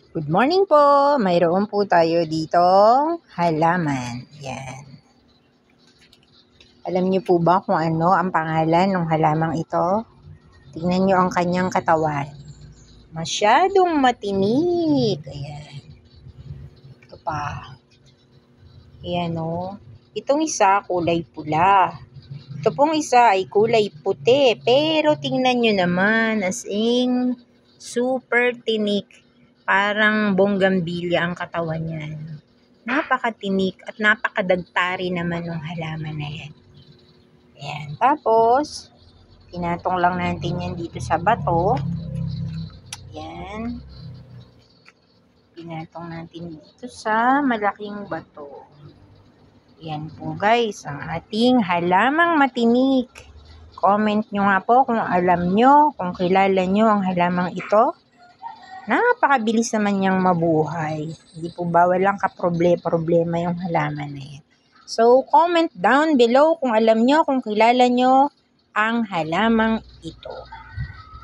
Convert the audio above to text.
Good morning po! Mayroon po tayo dito halaman. Yan. Alam niyo po ba kung ano ang pangalan ng halamang ito? Tingnan niyo ang kanyang katawan. Masyadong matinik. Ayan. Ito pa. Ayan o. Itong isa kulay pula. Ito pong isa ay kulay puti. Pero tingnan niyo naman as in super tinik. Parang bonggambilya ang katawan niyan. Napakatinik at napakadagtari naman ng halaman na yan. Ayan. Tapos, pinatong lang natin yan dito sa bato. Ayan. Pinatong natin dito sa malaking bato. Ayan po guys, ang ating halamang matinik. Comment nyo nga po kung alam nyo, kung kilala nyo ang halamang ito. Napakabilis naman niyang mabuhay. Hindi po ba walang kaproblema yung halaman na yan. So, comment down below kung alam nyo, kung kilala nyo ang halamang ito.